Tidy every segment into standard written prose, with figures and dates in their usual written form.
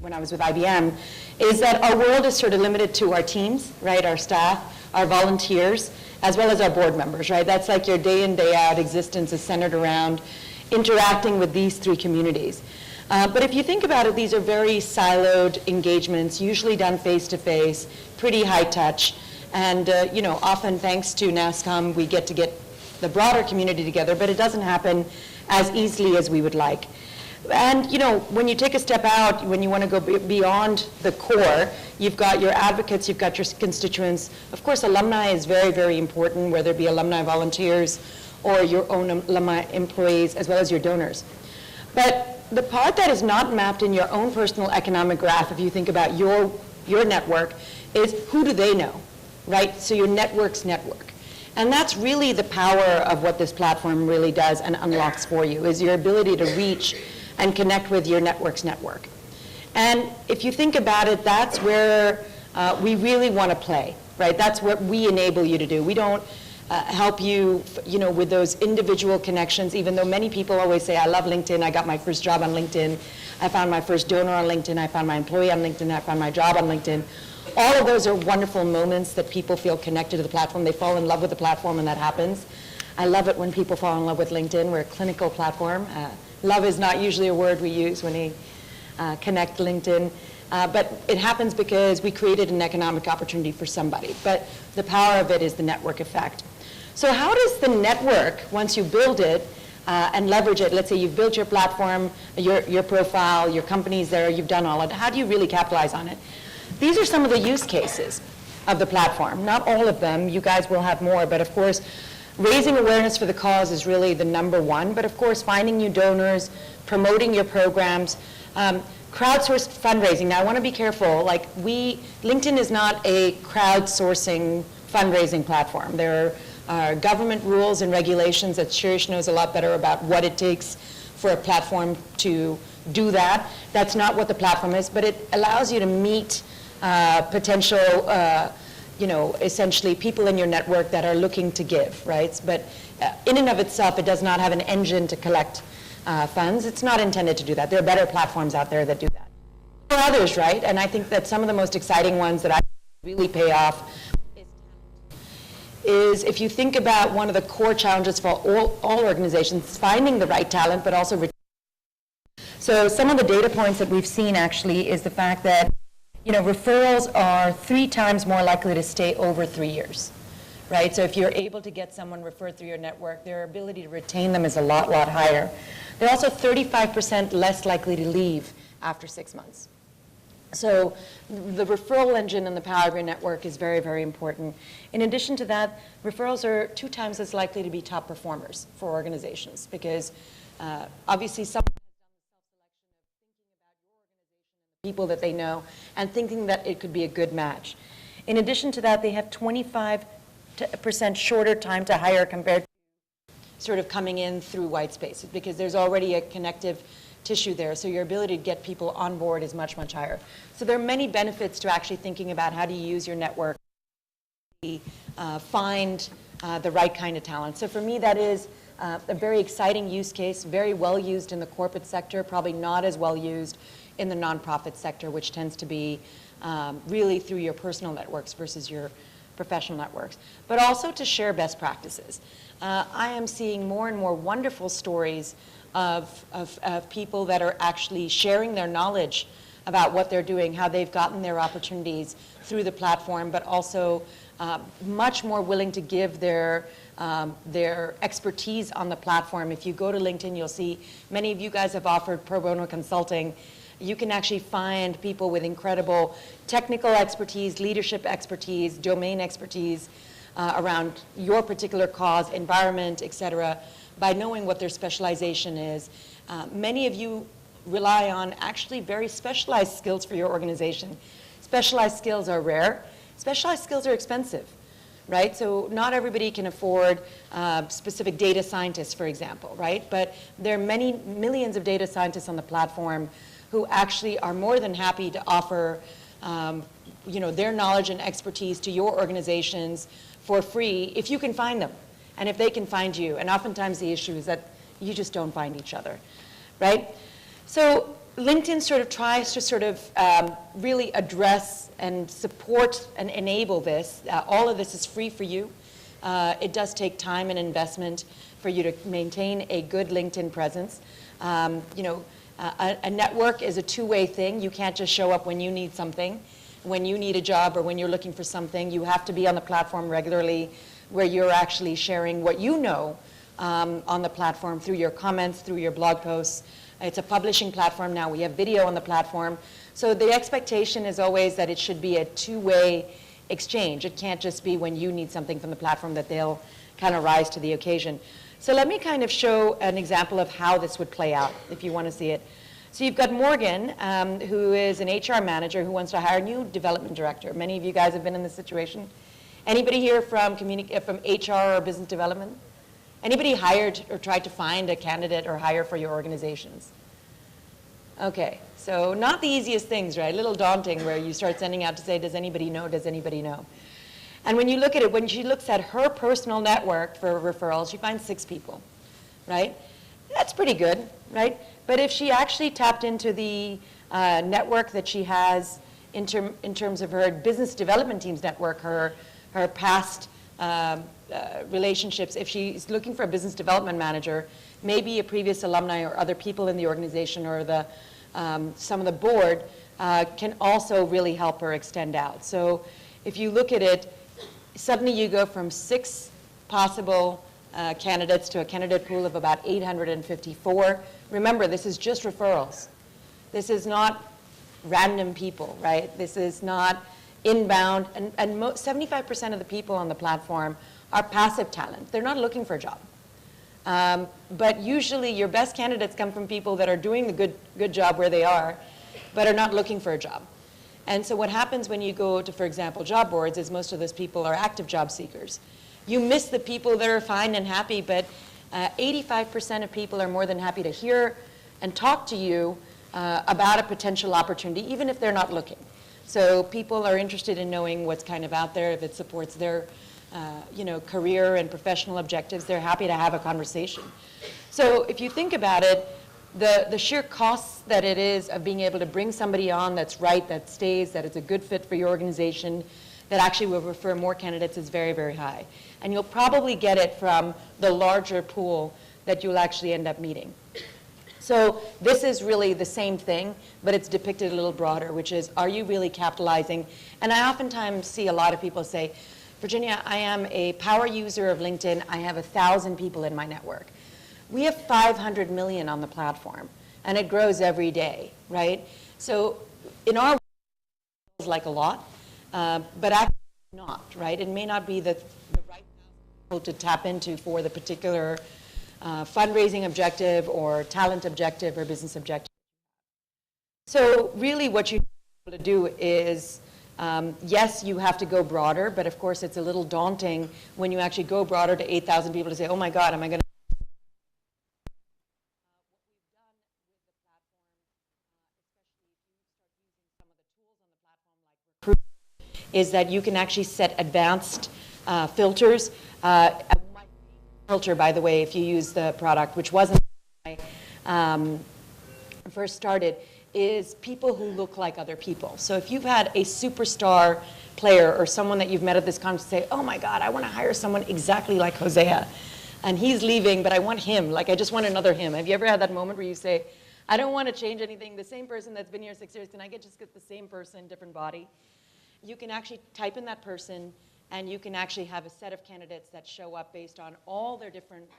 when I was with IBM, is that our world is sort of limited to our teams, right? Our staff, our volunteers, as well as our board members, right? That's like your day in, day out existence is centered around interacting with these three communities. But if you think about it, these are very siloed engagements, usually done face-to-face, pretty high touch. And often thanks to NASCOM, we get the broader community together, but it doesn't happen as easily as we would like. And when you take a step out, when you want to go beyond the core, you've got your advocates, you've got your constituents. Of course, alumni is very, very important, whether it be alumni volunteers or your own alumni employees, as well as your donors. But the part that is not mapped in your own personal economic graph, if you think about your network, is who do they know, right? So your network's network. And that's really the power of what this platform really does and unlocks for you, is your ability to reach and connect with your network's network. And if you think about it, that's where we really want to play, right? That's what we enable you to do. We don't help you, with those individual connections, even though many people always say, I love LinkedIn, I got my first job on LinkedIn, I found my first donor on LinkedIn, I found my employee on LinkedIn, I found my job on LinkedIn. All of those are wonderful moments that people feel connected to the platform. They fall in love with the platform, and that happens. I love it when people fall in love with LinkedIn. We're a clinical platform. Love is not usually a word we use when we connect LinkedIn. But it happens because we created an economic opportunity for somebody. But the power of it is the network effect. So how does the network, once you build it and leverage it, let's say you've built your platform, your profile, your company's there, you've done all of it, how do you really capitalize on it? These are some of the use cases of the platform. Not all of them. You guys will have more. But of course, raising awareness for the cause is really the number one. But of course, finding new donors, promoting your programs, crowdsourced fundraising. Now, I want to be careful. LinkedIn is not a crowdsourcing fundraising platform. There are government rules and regulations that Shirish knows a lot better about what it takes for a platform to do that. That's not what the platform is, but it allows you to meet potential, essentially people in your network that are looking to give, right? But in and of itself, it does not have an engine to collect funds. It's not intended to do that. There are better platforms out there that do that. There are others, right? And I think that some of the most exciting ones that I really pay off is if you think about one of the core challenges for all organizations, finding the right talent, but also retaining. So some of the data points that we've seen actually is the fact that referrals are 3 times more likely to stay over 3 years, right? So if you're able to get someone referred through your network, their ability to retain them is a lot higher. They're also 35% less likely to leave after 6 months. So the referral engine and the power of your network is very, very important. In addition to that, referrals are 2 times as likely to be top performers for organizations because obviously someone people that they know and thinking that it could be a good match. In addition to that, they have 25% shorter time to hire compared to sort of coming in through white spaces because there's already a connective tissue there. So your ability to get people on board is much, much higher. So there are many benefits to actually thinking about how do you use your network to find the right kind of talent. So for me, that is a very exciting use case, very well used in the corporate sector, probably not as well used in the nonprofit sector, which tends to be really through your personal networks versus your professional networks, but also to share best practices. I am seeing more and more wonderful stories of people that are actually sharing their knowledge about what they're doing, how they've gotten their opportunities through the platform, but also much more willing to give their expertise on the platform. If you go to LinkedIn, you'll see many of you guys have offered pro bono consulting. You can actually find people with incredible technical expertise, leadership expertise, domain expertise around your particular cause, environment, et cetera, by knowing what their specialization is. Many of you rely on actually very specialized skills for your organization. Specialized skills are rare. Specialized skills are expensive, right? So not everybody can afford specific data scientists, for example, right? But there are many millions of data scientists on the platform who actually are more than happy to offer their knowledge and expertise to your organizations for free if you can find them and if they can find you. And oftentimes the issue is that you just don't find each other, right? So LinkedIn sort of tries to sort of really address and support and enable this. All of this is free for you. It does take time and investment for you to maintain a good LinkedIn presence. You know, a network is a two-way thing. You can't just show up when you need something. When you need a job or when you're looking for something, you have to be on the platform regularly where you're actually sharing what you know on the platform through your comments, through your blog posts. It's a publishing platform now. We have video on the platform. So the expectation is always that it should be a two-way exchange. It can't just be when you need something from the platform that they'll kind of rise to the occasion. So let me kind of show an example of how this would play out if you want to see it. So you've got Morgan, who is an HR manager who wants to hire a new development director. Many of you guys have been in this situation. Anybody here from HR or business development? Anybody hired or tried to find a candidate or hire for your organizations? Okay, so not the easiest things, right? A little daunting where you start sending out to say, does anybody know, does anybody know? And when you look at it, when she looks at her personal network for referrals, she finds 6 people, right? That's pretty good, right? But if she actually tapped into the network that she has in terms of her business development team's network, her past relationships, if she's looking for a business development manager, maybe a previous alumni or other people in the organization or the some of the board can also really help her extend out. So if you look at it, suddenly you go from 6 possible candidates to a candidate pool of about 854. Remember, this is just referrals. This is not random people, right? This is not inbound, and 75% of the people on the platform are passive talent. They're not looking for a job. But usually your best candidates come from people that are doing the good job where they are, but are not looking for a job. And so what happens when you go to, for example, job boards is most of those people are active job seekers. You miss the people that are fine and happy, but 85% of people are more than happy to hear and talk to you about a potential opportunity, even if they're not looking. So people are interested in knowing what's kind of out there, if it supports their career and professional objectives. They're happy to have a conversation. So if you think about it, the sheer costs that it is of being able to bring somebody on that's right, that stays, that is a good fit for your organization, that actually will refer more candidates is very, very high. And you'll probably get it from the larger pool that you'll actually end up meeting. So this is really the same thing, but it's depicted a little broader, which is, are you really capitalizing? And I oftentimes see a lot of people say, Virginia, I am a power user of LinkedIn. I have 1,000 people in my network. We have 500 million on the platform, and it grows every day, right? So in our world, it feels like a lot, but actually not, right? It may not be the right people to tap into for the particular fundraising objective or talent objective or business objective. So really what you have to do is, yes, you have to go broader, but of course it's a little daunting when you actually go broader to 8,000 people to say, oh my God, am I going to... is that you can actually set advanced filters. Filter, by the way, if you use the product, which wasn't when I first started, is people who look like other people. So if you've had a superstar player or someone that you've met at this conference say, oh my God, I want to hire someone exactly like Hosea, and he's leaving, but I want him, like I just want another him. Have you ever had that moment where you say, I don't want to change anything, the same person that's been here 6 years, can I just get the same person, different body? You can actually type in that person, and you can actually have a set of candidates that show up based on all their different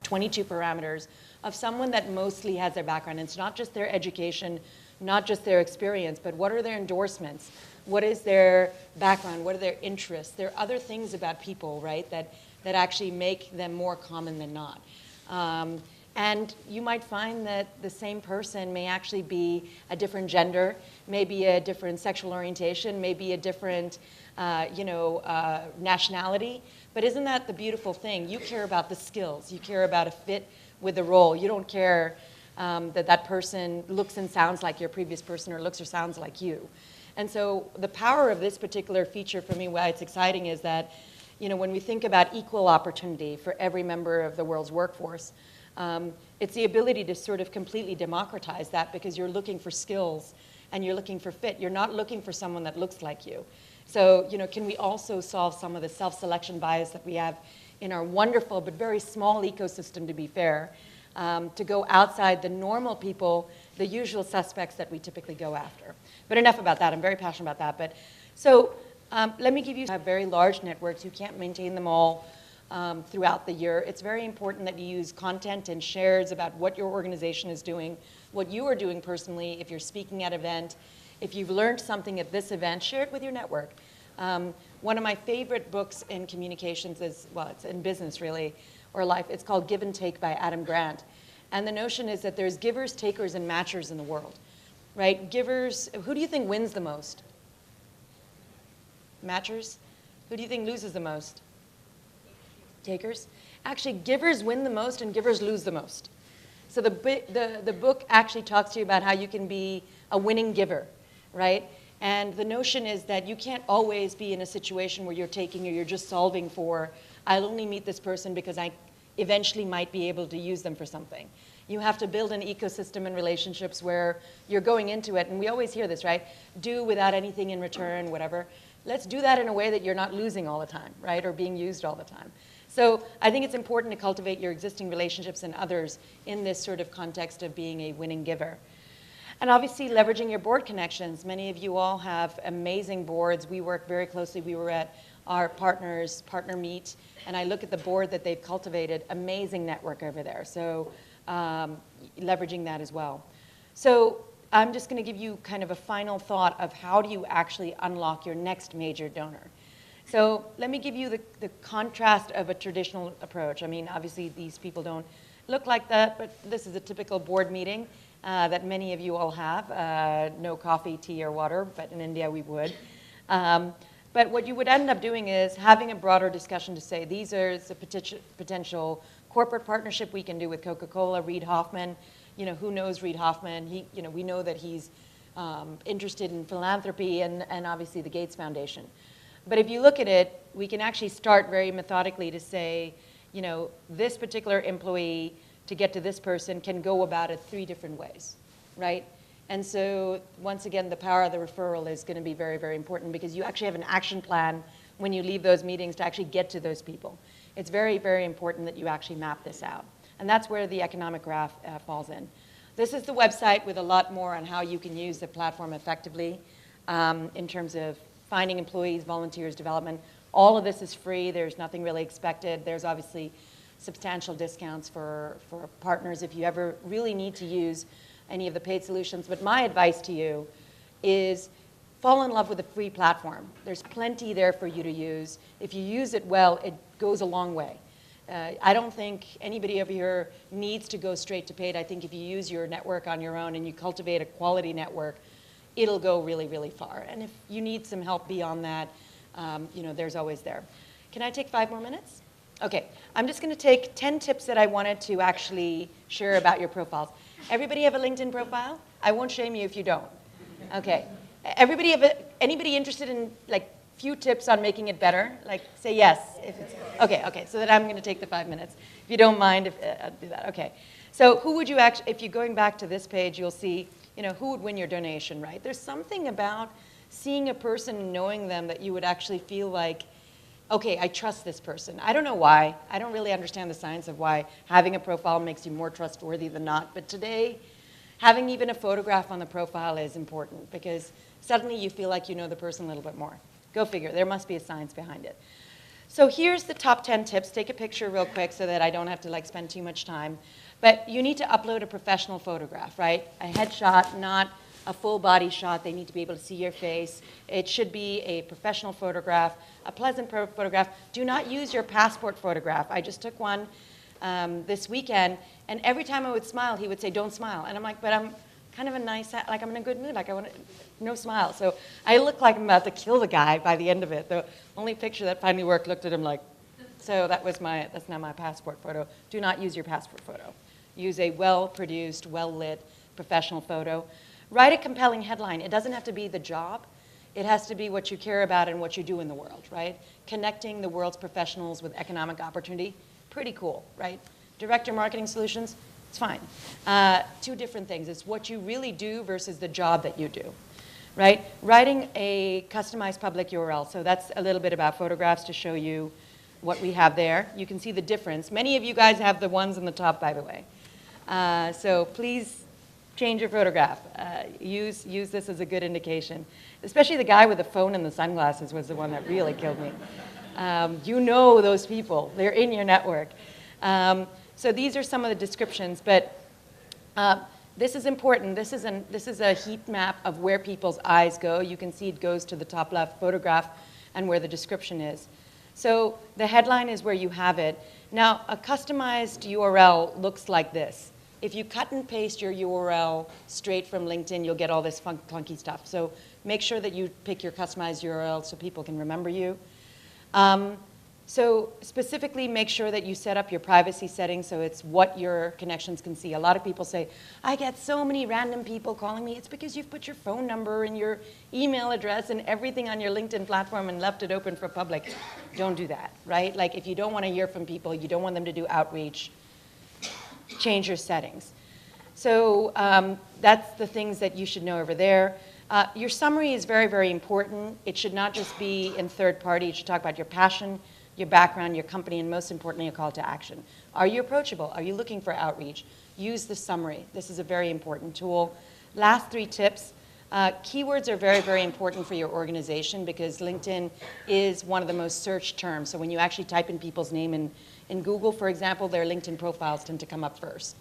22 parameters of someone that mostly has their background. It's not just their education, not just their experience, but what are their endorsements? What is their background? What are their interests? There are other things about people, right, that actually make them more common than not. And you might find that the same person may actually be a different gender, maybe a different sexual orientation, maybe a different nationality. But isn't that the beautiful thing? You care about the skills. You care about a fit with the role. You don't care that person looks and sounds like your previous person or looks or sounds like you. And so the power of this particular feature for me, why it's exciting, is that when we think about equal opportunity for every member of the world's workforce, It's the ability to sort of completely democratize that, because you're looking for skills and you're looking for fit. You're not looking for someone that looks like you. So, can we also solve some of the self-selection bias that we have in our wonderful but very small ecosystem, to be fair, to go outside the normal people, the usual suspects that we typically go after. But enough about that. I'm very passionate about that. But so let me give you very large networks. You can't maintain them all throughout the year. It's very important that you use content and shares about what your organization is doing, what you are doing personally. If you're speaking at an event, if you've learned something at this event, share it with your network. One of my favorite books in communications is, well, it's in business really, or life. It's called Give and Take by Adam Grant. And the notion is that there's givers, takers, and matchers in the world, right? Givers, who do you think wins the most? Matchers? Who do you think loses the most? Takers? Actually, givers win the most and givers lose the most. So the book actually talks to you about how you can be a winning giver, right? And the notion is that you can't always be in a situation where you're taking or you're just solving for, I'll only meet this person because I eventually might be able to use them for something. You have to build an ecosystem and relationships where you're going into it, and we always hear this, right? Do without anything in return, whatever. Let's do that in a way that you're not losing all the time, right? Or being used all the time. So I think it's important to cultivate your existing relationships and others in this sort of context of being a winning giver. And obviously leveraging your board connections. Many of you all have amazing boards. We work very closely. We were at our partner meet, and I look at the board that they've cultivated, amazing network over there. So leveraging that as well. So I'm just going to give you kind of a final thought of how do you actually unlock your next major donor. So let me give you the contrast of a traditional approach. I mean, obviously these people don't look like that, but this is a typical board meeting that many of you all have. No coffee, tea, or water, but in India we would. But what you would end up doing is having a broader discussion to say, these are the potential corporate partnership we can do with Coca-Cola. Reid Hoffman, who knows Reid Hoffman? We know that he's interested in philanthropy and obviously the Gates Foundation. But if you look at it, we can actually start very methodically to say, this particular employee to get to this person can go about it 3 different ways, right? And so once again, the power of the referral is going to be very, very important, because you actually have an action plan when you leave those meetings to actually get to those people. It's very, very important that you actually map this out. And that's where the economic graph falls in. This is the website with a lot more on how you can use the platform effectively in terms of finding employees, volunteers, development. All of this is free. There's nothing really expected. There's obviously substantial discounts for partners if you ever really need to use any of the paid solutions. But my advice to you is fall in love with a free platform. There's plenty there for you to use. If you use it well, it goes a long way. I don't think anybody over here needs to go straight to paid. I think if you use your network on your own and you cultivate a quality network, it'll go really, really far. And if you need some help beyond that, there's always there. Can I take 5 more minutes? Okay, I'm just going to take 10 tips that I wanted to actually share about your profiles. Everybody have a LinkedIn profile? I won't shame you if you don't. Okay. Anybody interested in few tips on making it better? Say yes. Okay, so that I'm going to take the 5 minutes. If you don't mind, I'll do that. Okay. So who would you actually, if you're going back to this page, you'll see, who would win your donation, right? There's something about seeing a person and knowing them that you would actually feel like, okay, I trust this person. I don't know why. I don't really understand the science of why having a profile makes you more trustworthy than not. But today, having even a photograph on the profile is important, because suddenly you feel like you know the person a little bit more. Go figure. There must be a science behind it. So here's the top 10 tips. Take a picture real quick so that I don't have to spend too much time. But you need to upload a professional photograph, right? A headshot, not a full body shot. They need to be able to see your face. It should be a professional photograph, a pleasant photograph. Do not use your passport photograph. I just took one this weekend, and every time I would smile, he would say, don't smile. And I'm like, but I'm kind of a nice, I'm in a good mood, I want no smile. So I look like I'm about to kill the guy by the end of it. The only picture that finally worked looked at him like, so that's not my passport photo. Do not use your passport photo. Use a well-produced, well-lit, professional photo. Write a compelling headline. It doesn't have to be the job. It has to be what you care about and what you do in the world, right? Connecting the world's professionals with economic opportunity, pretty cool, right? Director Marketing Solutions, it's fine. Two different things. It's what you really do versus the job that you do, right? Writing a customized public URL. So that's a little bit about photographs to show you what we have there. You can see the difference. Many of you guys have the ones in the top, by the way. So please change your photograph. Use this as a good indication. Especially the guy with the phone and the sunglasses was the one that really killed me. You know those people. They're in your network. So these are some of the descriptions, but this is important. This is a heat map of where people's eyes go. You can see it goes to the top left photograph and where the description is. So the headline is where you have it. Now, a customized URL looks like this. If you cut and paste your URL straight from LinkedIn, you'll get all this funky stuff. So make sure that you pick your customized URL so people can remember you. So specifically, make sure that you set up your privacy settings so it's what your connections can see. A lot of people say, I get so many random people calling me. It's because you've put your phone number and your email address and everything on your LinkedIn platform and left it open for public. Don't do that, right? Like if you don't want to hear from people, you don't want them to do outreach, change your settings. So that's the things that you should know over there. Your summary is very, very important. It should not just be in third party. It should talk about your passion, your background, your company, and most importantly, a call to action. Are you approachable? Are you looking for outreach? Use the summary. This is a very important tool. Last 3 tips. Keywords are very, very important for your organization because LinkedIn is one of the most searched terms. So when you actually type in people's name in Google, for example, their LinkedIn profiles tend to come up first.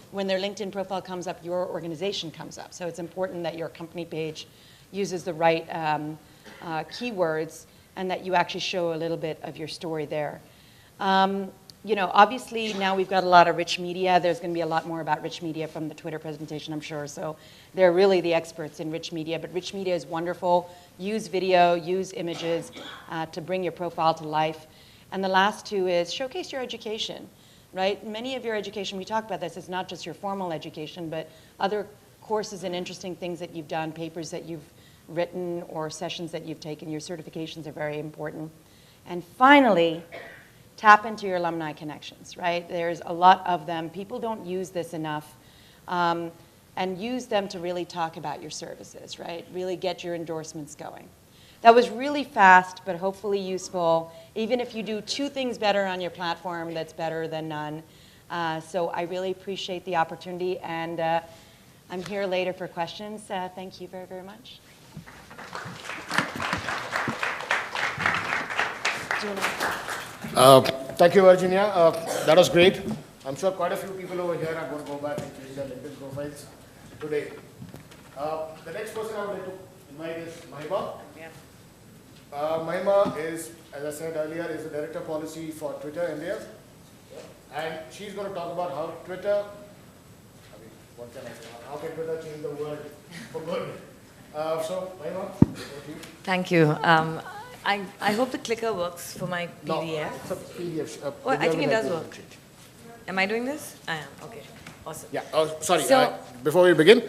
When their LinkedIn profile comes up, your organization comes up. So it's important that your company page uses the right keywords and that you actually show a little bit of your story there. You know, obviously now we've got a lot of rich media. There's going to be a lot more about rich media from the Twitter presentation, I'm sure. So they're really the experts in rich media, but rich media is wonderful. Use video, use images to bring your profile to life. And the last 2 is showcase your education, right? Many of your education, we talk about this, it's not just your formal education, but other courses and interesting things that you've done, papers that you've written or sessions that you've taken. Your certifications are very important. And finally, tap into your alumni connections, right? There's a lot of them. People don't use this enough. And use them to really talk about your services, right? Really get your endorsements going. That was really fast, but hopefully useful. Even if you do 2 things better on your platform, that's better than none. So I really appreciate the opportunity, and I'm here later for questions. Thank you very, very much. Thank you, Virginia. That was great. I'm sure quite a few people over here are going to go back and change their LinkedIn profiles today. The next person I would like to invite is Mahima. Yeah. Mahima is, as I said earlier, is the Director of Policy for Twitter India. And she's going to talk about how Twitter, what can I say, how can Twitter change the world for good. So, Mahima, over to you. Thank you. I hope the clicker works for my PDF. No, it's a PDF. Oh, I think it does work. Am I doing this? I am. Okay. Awesome. Yeah. Sorry. So, before we begin,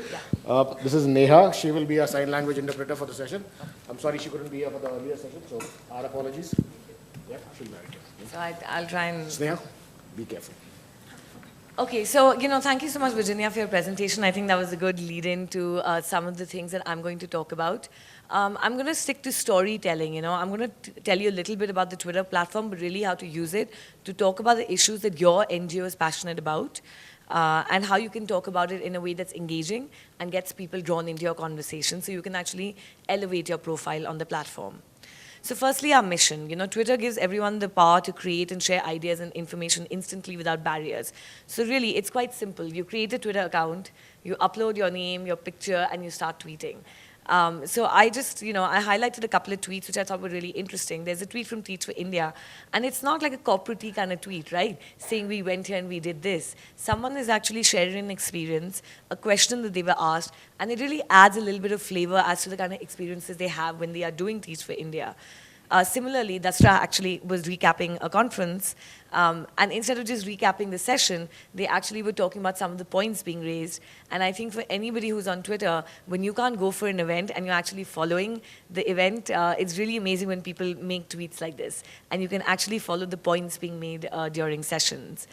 yeah. This is Neha. She will be a sign language interpreter for the session. I'm sorry she couldn't be here for the earlier session, so our apologies. Yeah, she'll be right here. So I'll try and... Sneha, be careful. Okay, so, thank you so much, Virginia, for your presentation. I think that was a good lead-in to some of the things that I'm going to talk about. I'm going to stick to storytelling, I'm going to tell you a little bit about the Twitter platform, but really how to use it to talk about the issues that your NGO is passionate about, and how you can talk about it in a way that's engaging and gets people drawn into your conversation so you can actually elevate your profile on the platform. So firstly, our mission. Twitter gives everyone the power to create and share ideas and information instantly without barriers. So really, it's quite simple. You create a Twitter account, you upload your name, your picture, and you start tweeting. So I just, I highlighted a couple of tweets which I thought were really interesting. There's a tweet from Teach for India, and it's not like a corporate-y kind of tweet, right? Saying we went here and we did this. Someone is actually sharing an experience, a question that they were asked, and it really adds a little bit of flavor as to the kind of experiences they have when they are doing Teach for India. Similarly, Dasra actually was recapping a conference, and instead of just recapping the session, they actually were talking about some of the points being raised. And I think for anybody who's on Twitter, when you can't go for an event and you're actually following the event, it's really amazing when people make tweets like this, and you can actually follow the points being made during sessions.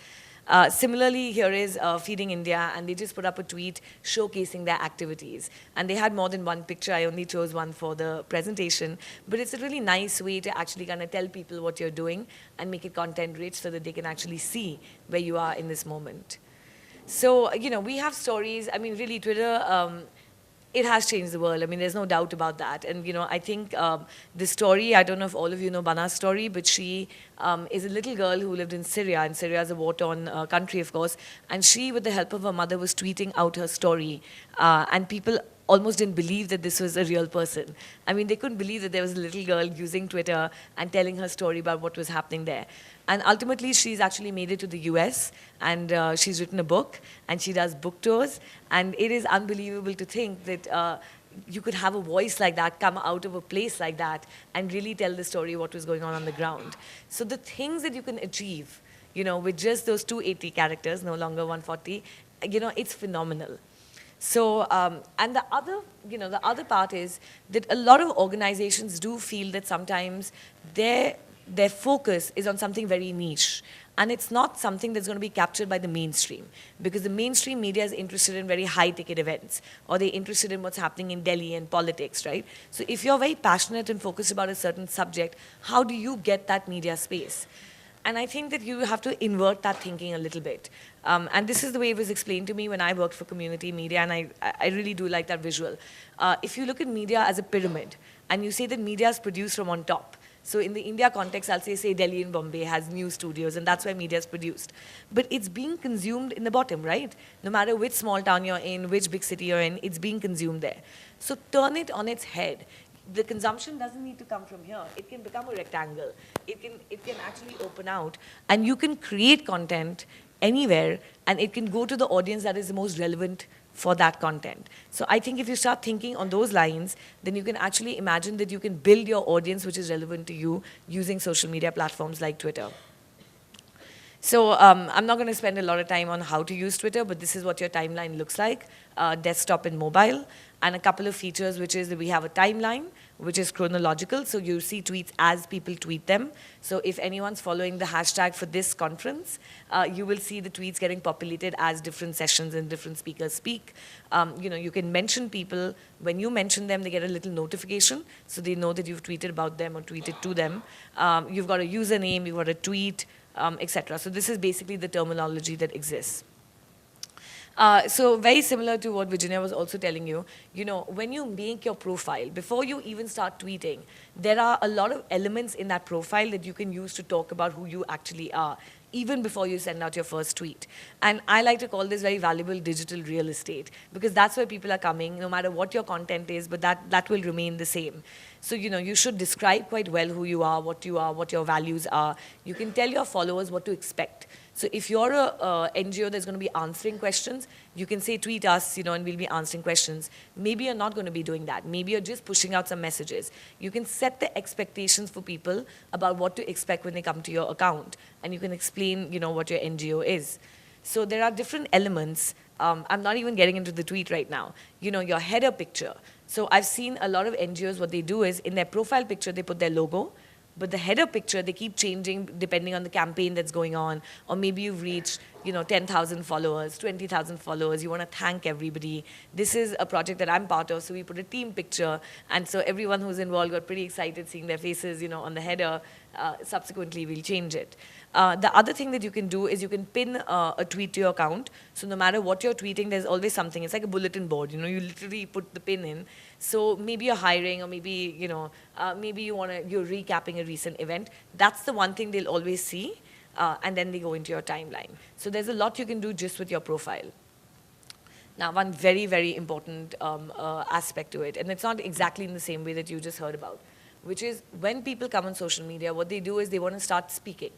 Similarly, here is Feeding India, and they just put up a tweet showcasing their activities. And they had more than one picture. I only chose one for the presentation. But it's a really nice way to actually kind of tell people what you're doing and make it content rich so that they can actually see where you are in this moment. So, we have stories. I mean, really, Twitter, it has changed the world. I mean, there's no doubt about that. And, I think the story, I don't know if all of you know Bana's story, but she is a little girl who lived in Syria, and Syria is a war-torn country, of course. And she, with the help of her mother, was tweeting out her story. And people almost didn't believe that this was a real person. I mean, they couldn't believe that there was a little girl using Twitter and telling her story about what was happening there. And ultimately, she's actually made it to the US, and she's written a book, and she does book tours. And it is unbelievable to think that you could have a voice like that come out of a place like that and really tell the story of what was going on the ground. So the things that you can achieve, with just those 280 characters, no longer 140, it's phenomenal. So, and the other part is that a lot of organizations do feel that sometimes their focus is on something very niche. And it's not something that's going to be captured by the mainstream, because the mainstream media is interested in very high-ticket events, or they're interested in what's happening in Delhi and politics, right? So if you're very passionate and focused about a certain subject, how do you get that media space? And I think that you have to invert that thinking a little bit. And this is the way it was explained to me when I worked for community media, and I really do like that visual. If you look at media as a pyramid, and you say that media is produced from on top, so in the India context, I'll say Delhi and Bombay has news studios, and that's where media is produced. But it's being consumed in the bottom, right? No matter which small town you're in, which big city you're in, it's being consumed there. So turn it on its head. The consumption doesn't need to come from here. It can become a rectangle. It can actually open out, and you can create content anywhere, and it can go to the audience that is the most relevant for that content. So I think if you start thinking on those lines, then you can actually imagine that you can build your audience which is relevant to you using social media platforms like Twitter. So I'm not going to spend a lot of time on how to use Twitter, but this is what your timeline looks like, desktop and mobile, and a couple of features, which is that we have a timeline, which is chronological, so you see tweets as people tweet them. So if anyone's following the hashtag for this conference, you will see the tweets getting populated as different sessions and different speakers speak. You can mention people. When you mention them, they get a little notification, so they know that you've tweeted about them or tweeted to them. You've got a username, you've got a tweet, etc. So this is basically the terminology that exists. So very similar to what Virginia was also telling you, when you make your profile, before you even start tweeting, there are a lot of elements in that profile that you can use to talk about who you actually are, even before you send out your first tweet. And I like to call this very valuable digital real estate, because that's where people are coming, no matter what your content is, but that will remain the same. So, you should describe quite well who you are, what your values are. You can tell your followers what to expect. So if you're a NGO that's going to be answering questions, you can say, tweet us, and we'll be answering questions. Maybe you're not going to be doing that. Maybe you're just pushing out some messages. You can set the expectations for people about what to expect when they come to your account. And you can explain, what your NGO is. So there are different elements. I'm not even getting into the tweet right now. Your header picture. So I've seen a lot of NGOs, what they do is, in their profile picture, they put their logo. But the header picture, they keep changing depending on the campaign that's going on. Or maybe you've reached, 10,000 followers, 20,000 followers. You want to thank everybody. This is a project that I'm part of, so we put a team picture. And so everyone who's involved got pretty excited seeing their faces, on the header. Subsequently, we'll change it. The other thing that you can do is you can pin a tweet to your account. So no matter what you're tweeting, there's always something. It's like a bulletin board. You literally put the pin in. So maybe you're hiring, or maybe maybe you're recapping a recent event. That's the one thing they'll always see, and then they go into your timeline. So there's a lot you can do just with your profile. Now, one very, very important aspect to it, and it's not exactly in the same way that you just heard about, which is when people come on social media, what they do is they want to start speaking.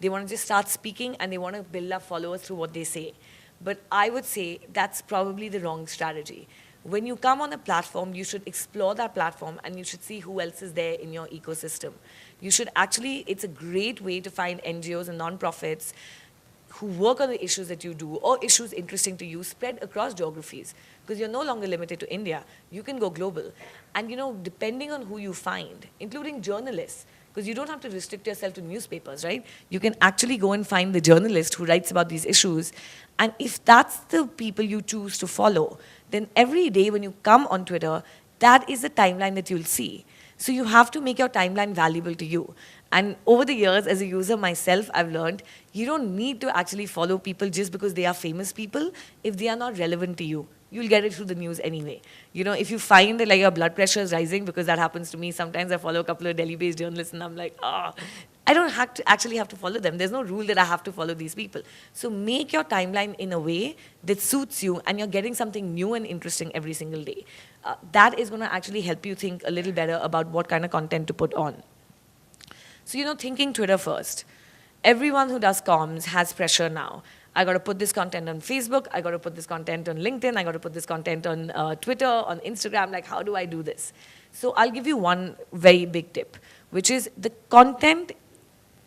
They want to just start speaking, and they want to build up followers through what they say. But I would say that's probably the wrong strategy. When you come on a platform, you should explore that platform, and you should see who else is there in your ecosystem. You should actually, it's a great way to find NGOs and nonprofits who work on the issues that you do, or issues interesting to you, spread across geographies. Because you're no longer limited to India. You can go global. And depending on who you find, including journalists, Because you don't have to restrict yourself to newspapers, right? You can actually go and find the journalist who writes about these issues. And if that's the people you choose to follow, then every day when you come on Twitter, that is the timeline that you'll see. So you have to make your timeline valuable to you. And over the years, as a user myself, I've learned you don't need to actually follow people just because they are famous people if they are not relevant to you. You'll get it through the news anyway. You know, if you find that like your blood pressure is rising, because that happens to me, sometimes I follow a couple of Delhi-based journalists and I'm like, I don't have to actually have to follow them. There's no rule that I have to follow these people. So make your timeline in a way that suits you and you're getting something new and interesting every single day. That is going to actually help you think a little better about what kind of content to put on. So, you know, thinking Twitter first. Everyone who does comms has pressure now. I got to put this content on Facebook. I got to put this content on LinkedIn. I got to put this content on Twitter, on Instagram. Like, how do I do this? So I'll give you one very big tip, which is the content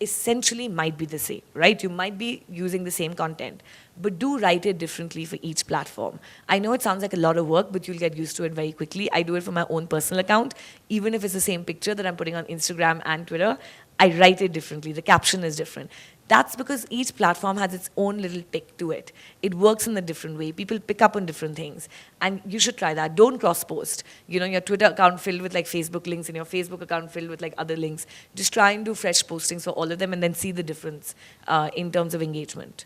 essentially might be the same, right? You might be using the same content, but do write it differently for each platform. I know it sounds like a lot of work, but you'll get used to it very quickly. I do it for my own personal account. Even if it's the same picture that I'm putting on Instagram and Twitter, I write it differently. The caption is different. That's because each platform has its own little tick to it. It works in a different way. People pick up on different things. And you should try that. Don't cross-post. You know, your Twitter account filled with like Facebook links and your Facebook account filled with like other links. Just try and do fresh postings for all of them and then see the difference in terms of engagement.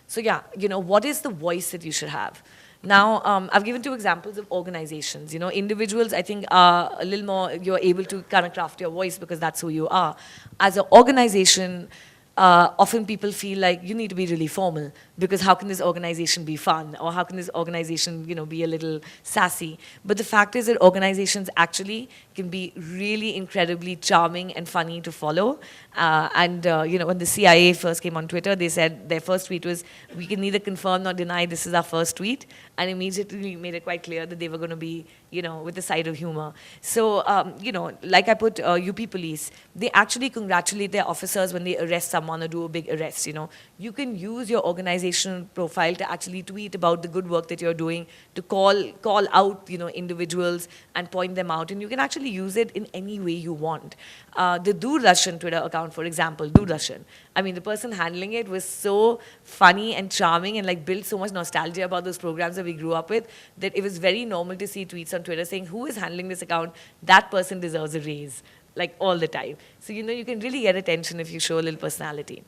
So yeah, you know, what is the voice that you should have? Now, I've given 2 examples of organizations. You know, individuals, I think, are a little more, you're able to kind of craft your voice because that's who you are. As an organization, often people feel like you need to be really formal because how can this organization be fun or how can this organization, you know, be a little sassy? But the fact is that organizations actually can be really incredibly charming and funny to follow. You know, when the CIA first came on Twitter, they said their first tweet was, we can neither confirm nor deny this is our first tweet, and immediately made it quite clear that they were going to be, you know, with the side of humor. So, you know, like I put UP Police, they actually congratulate their officers when they arrest someone or do a big arrest, you know. You can use your organizational profile to actually tweet about the good work that you're doing, to call out, you know, individuals and point them out, and you can actually use it in any way you want. The Doordarshan Twitter account, for example, Doordarshan. I mean, the person handling it was so funny and charming and like built so much nostalgia about those programs that we grew up with that it was very normal to see tweets on Twitter saying, who is handling this account? That person deserves a raise, like all the time. So, you know, you can really get attention if you show a little personality.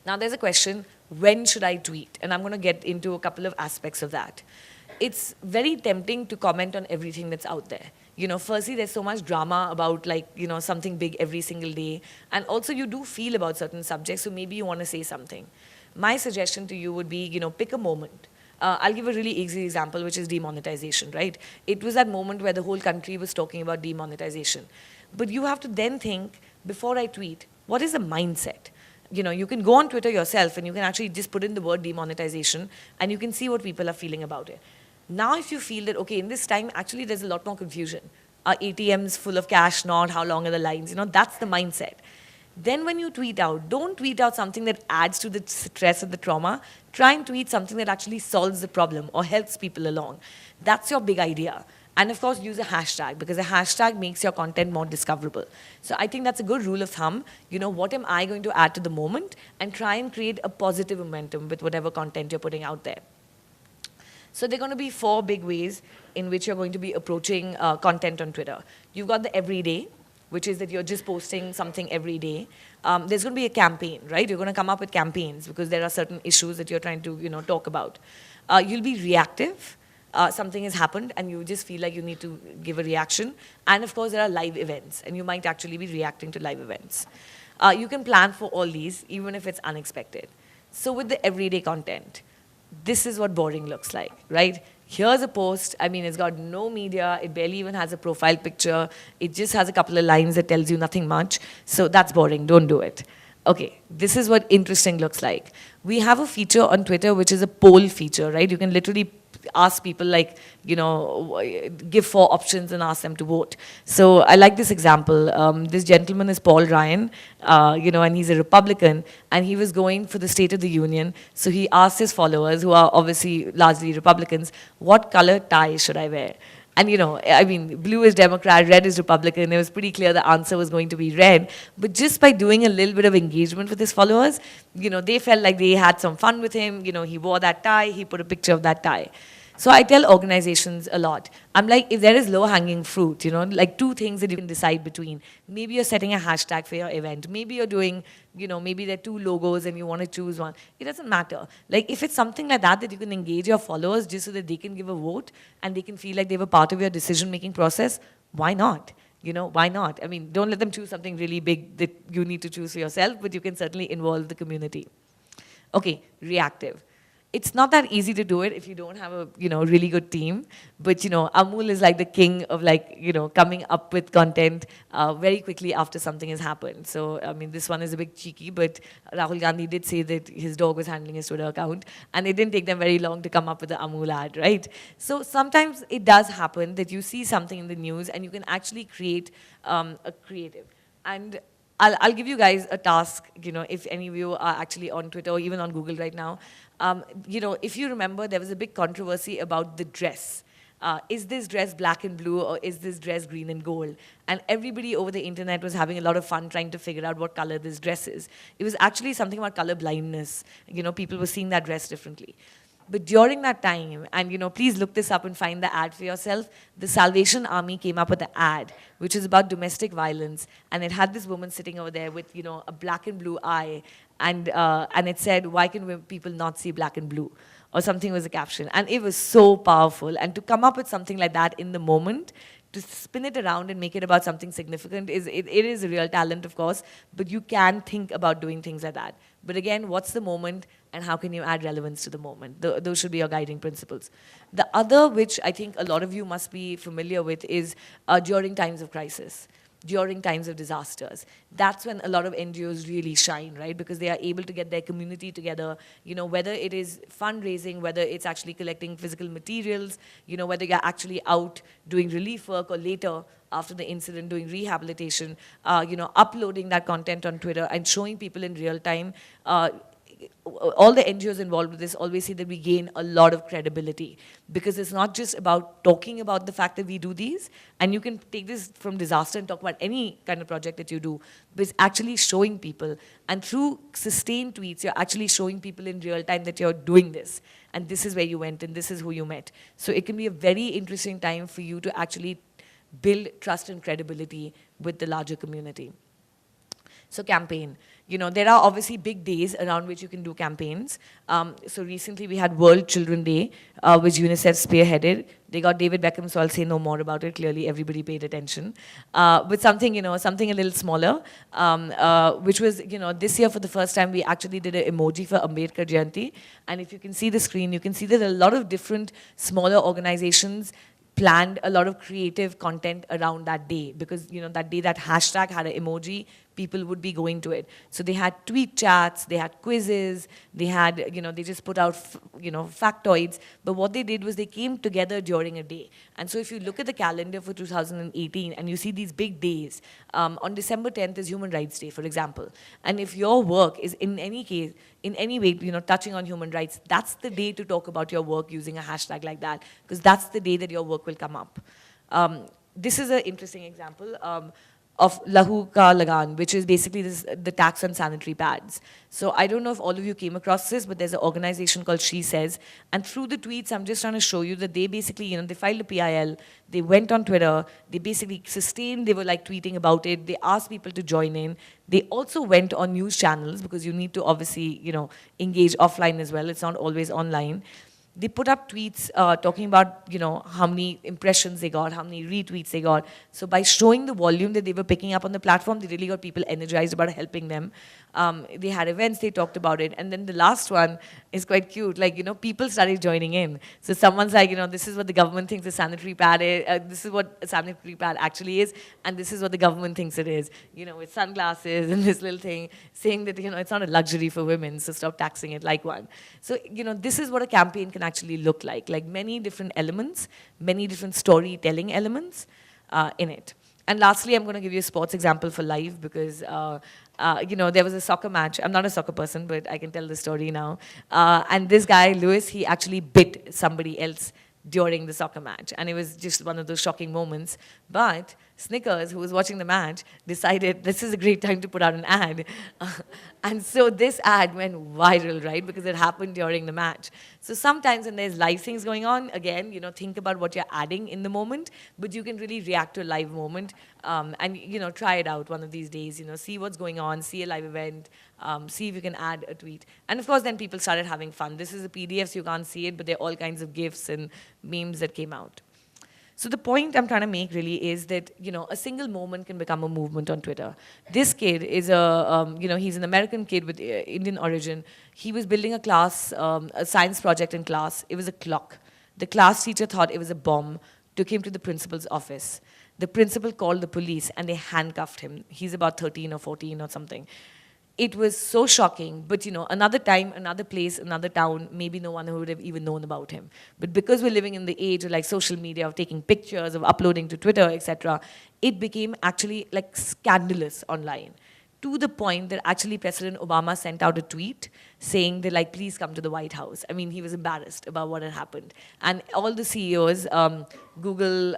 Now, there's a question, when should I tweet? And I'm going to get into a couple of aspects of that. It's very tempting to comment on everything that's out there. You know, firstly, there's so much drama about like, you know, something big every single day. And also you do feel about certain subjects, so maybe you want to say something. My suggestion to you would be, you know, pick a moment. I'll give a really easy example, which is demonetization, right? It was that moment where the whole country was talking about demonetization. But you have to then think, before I tweet, what is the mindset? You know, you can go on Twitter yourself and you can actually just put in the word demonetization and you can see what people are feeling about it. Now, if you feel that, okay, in this time, actually there's a lot more confusion. Are ATMs full of cash? Not? How long are the lines? You know, that's the mindset. Then when you tweet out, don't tweet out something that adds to the stress and the trauma. Try and tweet something that actually solves the problem or helps people along. That's your big idea. And of course, use a hashtag because a hashtag makes your content more discoverable. So I think that's a good rule of thumb. You know, what am I going to add to the moment? And try and create a positive momentum with whatever content you're putting out there. So there are going to be 4 big ways in which you're going to be approaching content on Twitter. You've got the everyday, which is that you're just posting something every day. There's going to be a campaign, right? You're going to come up with campaigns because there are certain issues that you're trying to, you know, talk about. You'll be reactive. Something has happened and you just feel like you need to give a reaction. And of course, there are live events and you might actually be reacting to live events. You can plan for all these, even if it's unexpected. So with the everyday content, this is what boring looks like, right? Here's a post. I mean, it's got no media. It barely even has a profile picture. It just has a couple of lines that tells you nothing much. So that's boring. Don't do it. Okay, this is what interesting looks like. We have a feature on Twitter, which is a poll feature, right? You can literally ask people like, you know, give 4 options and ask them to vote. So I like this example. This gentleman is Paul Ryan, you know, and he's a Republican, and he was going for the State of the Union. So he asked his followers, who are obviously largely Republicans, what color tie should I wear? And, I mean, blue is Democrat, red is Republican. It was pretty clear the answer was going to be red. But just by doing a little bit of engagement with his followers, they felt like they had some fun with him. He wore that tie, he put a picture of that tie. So I tell organizations a lot. I'm like, if there is low-hanging fruit, like 2 things that you can decide between. Maybe you're setting a hashtag for your event. Maybe you're doing, maybe there are 2 logos and you want to choose one. It doesn't matter. Like, if it's something like that you can engage your followers just so that they can give a vote and they can feel like they were part of your decision-making process, why not? Why not? I mean, don't let them choose something really big that you need to choose for yourself, but you can certainly involve the community. Okay, reactive. It's not that easy to do it if you don't have a, really good team. But, Amul is like the king of coming up with content very quickly after something has happened. So, I mean, this one is a bit cheeky, but Rahul Gandhi did say that his dog was handling his Twitter account, and it didn't take them very long to come up with the Amul ad, right? So sometimes it does happen that you see something in the news and you can actually create a creative. And I'll give you guys a task, if any of you are actually on Twitter or even on Google right now. If you remember, there was a big controversy about the dress. Is this dress black and blue or is this dress green and gold? And everybody over the internet was having a lot of fun trying to figure out what color this dress is. It was actually something about color blindness. People were seeing that dress differently. But during that time, and please look this up and find the ad for yourself, the Salvation Army came up with an ad, which is about domestic violence, and it had this woman sitting over there with, a black and blue eye, and it said, why can people not see black and blue? Or something was the caption. And it was so powerful. And to come up with something like that in the moment, to spin it around and make it about something significant, it is a real talent, of course, but you can think about doing things like that. But again, what's the moment and how can you add relevance to the moment? Those should be your guiding principles. The other, which I think a lot of you must be familiar with, is during times of crisis, during times of disasters. That's when a lot of NGOs really shine, right? Because they are able to get their community together, whether it is fundraising, whether it's actually collecting physical materials, whether you're actually out doing relief work or later after the incident doing rehabilitation, uploading that content on Twitter and showing people in real time. All the NGOs involved with this always say that we gain a lot of credibility because it's not just about talking about the fact that we do these, and you can take this from disaster and talk about any kind of project that you do, but it's actually showing people. And through sustained tweets, you're actually showing people in real time that you're doing this, and this is where you went, and this is who you met. So it can be a very interesting time for you to actually build trust and credibility with the larger community. So campaign. There are obviously big days around which you can do campaigns. So recently we had World Children Day, which UNICEF spearheaded. They got David Beckham, so I'll say no more about it. Clearly everybody paid attention. But something, something a little smaller, which was, this year for the first time we actually did an emoji for Ambedkar Jayanti. And if you can see the screen, you can see that a lot of different smaller organizations planned a lot of creative content around that day because, that day that hashtag had an emoji, people would be going to it. So they had tweet chats, they had quizzes, they had, they just put out, factoids. But what they did was they came together during a day. And so if you look at the calendar for 2018 and you see these big days, on December 10th is Human Rights Day, for example. And if your work is in any case, in any way, touching on human rights, that's the day to talk about your work using a hashtag like that, because that's the day that your work will come up. This is an interesting example of Lahu Ka Lagan, which is basically the tax on sanitary pads. So I don't know if all of you came across this, but there's an organization called She Says, and through the tweets, I'm just trying to show you that they basically, they filed a PIL, they went on Twitter, they basically sustained, they were tweeting about it, they asked people to join in. They also went on news channels because you need to obviously, engage offline as well. It's not always online. They put up tweets talking about, how many impressions they got, how many retweets they got. So by showing the volume that they were picking up on the platform, they really got people energized about helping them. They had events, they talked about it. And then the last one is quite cute. People started joining in. So someone's like, this is what the government thinks a sanitary pad is. This is what a sanitary pad actually is. And this is what the government thinks it is. With sunglasses and this little thing saying that, it's not a luxury for women, so stop taxing it like one. So, this is what a campaign can actually look like many different elements, many different storytelling elements in it. And lastly, I'm going to give you a sports example for live because, there was a soccer match. I'm not a soccer person, but I can tell the story now. And this guy, Lewis, he actually bit somebody else during the soccer match. And it was just one of those shocking moments. But Snickers, who was watching the match, decided this is a great time to put out an ad. And so this ad went viral, right? Because it happened during the match. So sometimes when there's live things going on, again, think about what you're adding in the moment, but you can really react to a live moment and, try it out one of these days, see what's going on, see a live event, see if you can add a tweet. And of course, then people started having fun. This is a PDF, so you can't see it, but there are all kinds of GIFs and memes that came out. So the point I'm trying to make really is that, a single moment can become a movement on Twitter. This kid is he's an American kid with Indian origin. He was building a class, a science project in class. It was a clock. The class teacher thought it was a bomb, took him to the principal's office. The principal called the police and they handcuffed him. He's about 13 or 14 or something. It was so shocking, but another time, another place, another town, maybe no one would have even known about him. But because we're living in the age of social media, of taking pictures, of uploading to Twitter, etc., it became actually scandalous online. To the point that actually President Obama sent out a tweet saying that please come to the White House. I mean, he was embarrassed about what had happened. And all the CEOs, Google,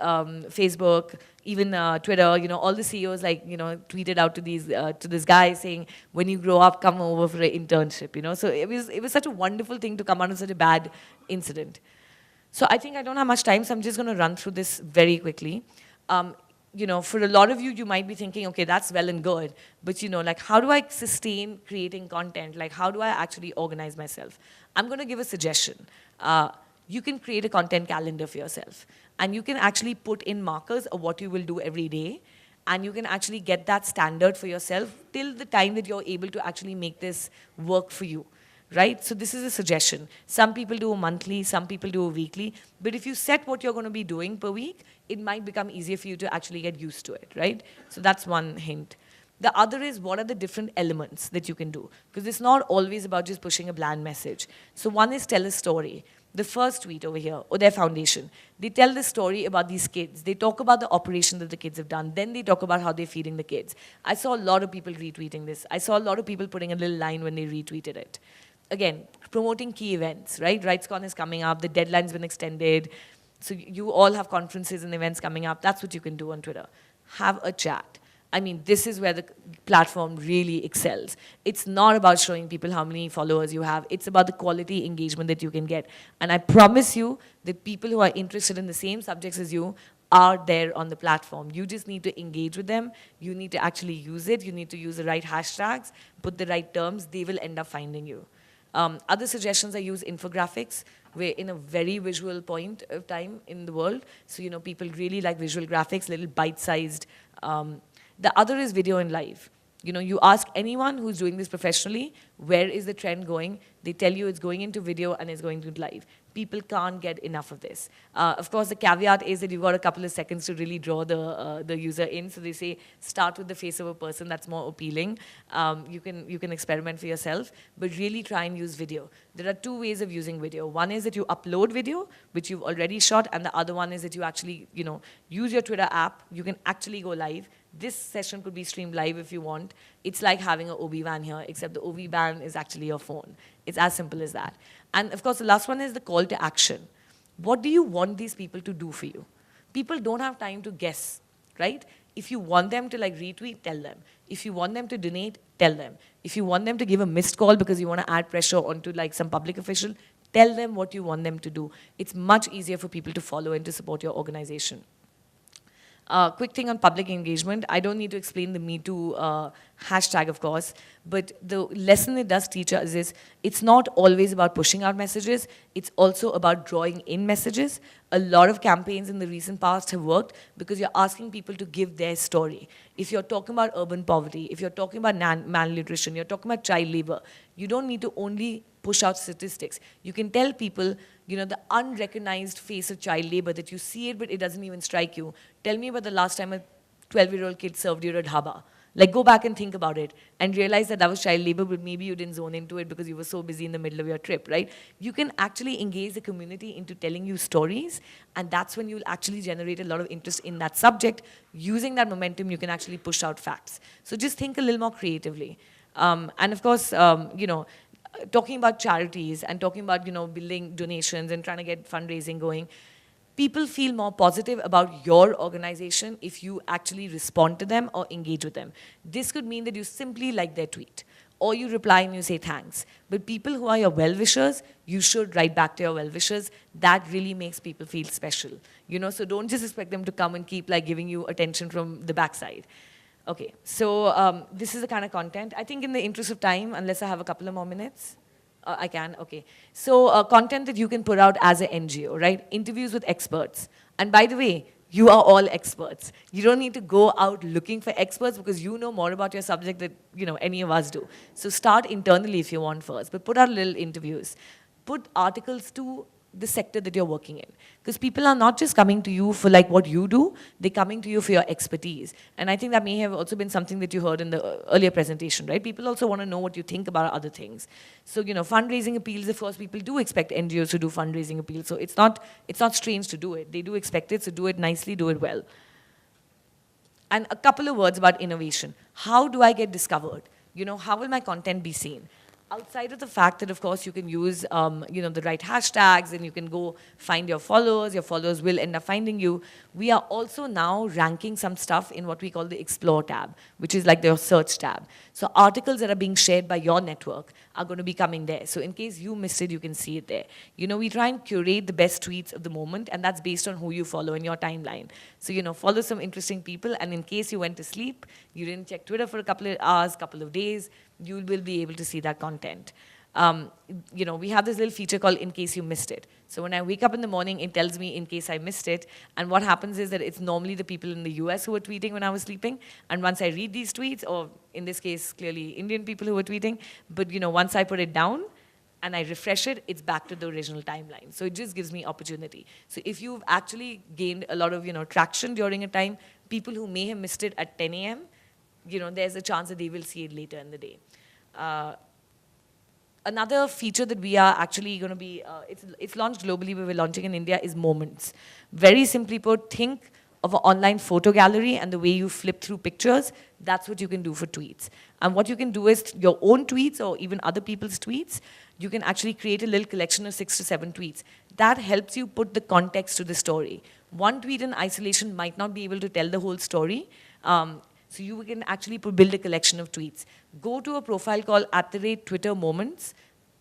Facebook, even Twitter, all the CEOs tweeted out to this guy saying, when you grow up, come over for an internship, So it was such a wonderful thing to come out of such a bad incident. So I think I don't have much time, so I'm just going to run through this very quickly. For a lot of you, you might be thinking, okay, that's well and good, but how do I sustain creating content? How do I actually organize myself? I'm going to give a suggestion. You can create a content calendar for yourself, and you can actually put in markers of what you will do every day, and you can actually get that standard for yourself till the time that you're able to actually make this work for you. Right? So this is a suggestion. Some people do a monthly, some people do a weekly. But if you set what you're going to be doing per week, it might become easier for you to actually get used to it, right? So that's one hint. The other is, what are the different elements that you can do? Because it's not always about just pushing a bland message. So one is tell a story. The first tweet over here, or their foundation, they tell the story about these kids. They talk about the operation that the kids have done. Then they talk about how they're feeding the kids. I saw a lot of people retweeting this. I saw a lot of people putting a little line when they retweeted it. Again, promoting key events, right? RightsCon is coming up. The deadline's been extended. So you all have conferences and events coming up. That's what you can do on Twitter. Have a chat. I mean, this is where the platform really excels. It's not about showing people how many followers you have. It's about the quality engagement that you can get. And I promise you that people who are interested in the same subjects as you are there on the platform. You just need to engage with them. You need to actually use it. You need to use the right hashtags, put the right terms. They will end up finding you. Other suggestions, I use infographics. We're in a very visual point of time in the world. So, people really like visual graphics, little bite-sized. The other is video and live. You ask anyone who's doing this professionally, where is the trend going? They tell you it's going into video and it's going to live. People can't get enough of this. Of course, the caveat is that you've got a couple of seconds to really draw the user in. So they say, start with the face of a person. That's more appealing. You can experiment for yourself, but really try and use video. There are two ways of using video. One is that you upload video, which you've already shot, and the other one is that you actually, use your Twitter app. You can actually go live. This session could be streamed live if you want. It's like having an OB van here, except the OB van is actually your phone. It's as simple as that. And of course, the last one is the call to action. What do you want these people to do for you? People don't have time to guess, right? If you want them to retweet, tell them. If you want them to donate, tell them. If you want them to give a missed call because you want to add pressure onto some public official, tell them what you want them to do. It's much easier for people to follow and to support your organization. Quick thing on public engagement. I don't need to explain the Me Too hashtag, of course, but the lesson it does teach us is it's not always about pushing out messages. It's also about drawing in messages. A lot of campaigns in the recent past have worked because you're asking people to give their story. If you're talking about urban poverty, if you're talking about malnutrition, you're talking about child labor, you don't need to only push out statistics. You can tell people, the unrecognized face of child labor, that you see it, but it doesn't even strike you. Tell me about the last time a 12-year-old kid served you at dhaba. Go back and think about it and realize that was child labor, but maybe you didn't zone into it because you were so busy in the middle of your trip, right? You can actually engage the community into telling you stories, and that's when you'll actually generate a lot of interest in that subject. Using that momentum, you can actually push out facts. So just think a little more creatively. And of course, talking about charities and talking about, building donations and trying to get fundraising going, people feel more positive about your organization if you actually respond to them or engage with them. This could mean that you simply like their tweet, or you reply and you say thanks. But people who are your well-wishers, you should write back to your well-wishers. That really makes people feel special. So don't just expect them to come and keep giving you attention from the backside. Okay, so this is the kind of content. I think in the interest of time, unless I have a couple of more minutes, I can, okay. So content that you can put out as an NGO, right? Interviews with experts. And by the way, you are all experts. You don't need to go out looking for experts because you know more about your subject than any of us do. So start internally if you want first, but put out little interviews. Put articles to the sector that you're working in. Because people are not just coming to you for what you do, they're coming to you for your expertise. And I think that may have also been something that you heard in the earlier presentation, right? People also want to know what you think about other things. So, fundraising appeals, of course, people do expect NGOs to do fundraising appeals. So it's not strange to do it. They do expect it, so do it nicely, do it well. And a couple of words about innovation. How do I get discovered? How will my content be seen? Outside of the fact that, of course, you can use, the right hashtags and you can go find your followers will end up finding you. We are also now ranking some stuff in what we call the Explore tab, which is like your search tab. So articles that are being shared by your network are going to be coming there. So in case you missed it, you can see it there. We try and curate the best tweets of the moment, and that's based on who you follow in your timeline. So, follow some interesting people, and in case you went to sleep, you didn't check Twitter for a couple of hours, couple of days, you will be able to see that content. We have this little feature called In Case You Missed It. So when I wake up in the morning, it tells me in case I missed it. And what happens is that it's normally the people in the US who were tweeting when I was sleeping. And once I read these tweets, or in this case, clearly Indian people who were tweeting, but once I put it down and I refresh it, it's back to the original timeline. So it just gives me opportunity. So if you've actually gained a lot of traction during a time, people who may have missed it at 10 a.m., there's a chance that they will see it later in the day. Another feature that we are actually going to be, it's launched globally, but we're launching in India, is Moments. Very simply put, think of an online photo gallery and the way you flip through pictures, that's what you can do for tweets. And what you can do is your own tweets or even other people's tweets, you can actually create a little collection of 6 to 7 tweets. That helps you put the context to the story. One tweet in isolation might not be able to tell the whole story. So you can actually build a collection of tweets. Go to a profile called @TwitterMoments,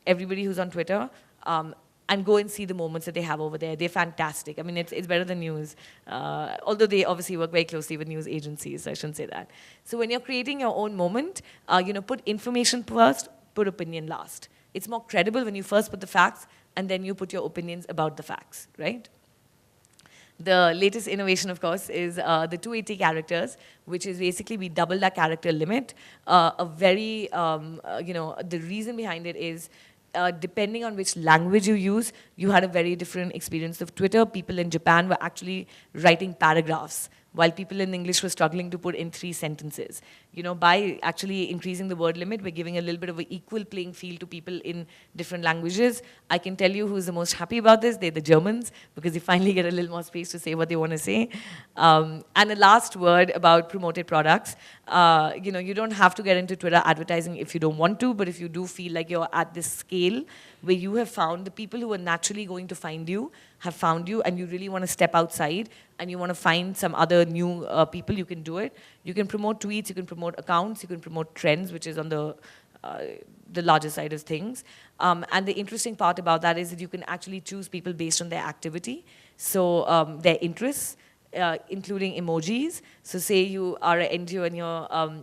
everybody who's on Twitter, and go and see the moments that they have over there. They're fantastic. I mean, it's better than news. Although they obviously work very closely with news agencies, so I shouldn't say that. So when you're creating your own moment, put information first, put opinion last. It's more credible when you first put the facts, and then you put your opinions about the facts, right? The latest innovation, of course, is the 280 characters, which is basically we doubled our character limit. The reason behind it is depending on which language you use, you had a very different experience of Twitter. People in Japan were actually writing paragraphs, while people in English were struggling to put in 3 sentences. By actually increasing the word limit, we're giving a little bit of an equal playing field to people in different languages. I can tell you who's the most happy about this. They're the Germans, because they finally get a little more space to say what they want to say. And the last word about promoted products. You don't have to get into Twitter advertising if you don't want to, but if you do feel like you're at this scale where you have found the people who are naturally going to find you have found you, and you really want to step outside and you want to find some other new people, you can do it. You can promote tweets, you can promote accounts, you can promote trends, which is on the larger side of things. And the interesting part about that is that you can actually choose people based on their activity, so their interests, including emojis. So say you are an NGO and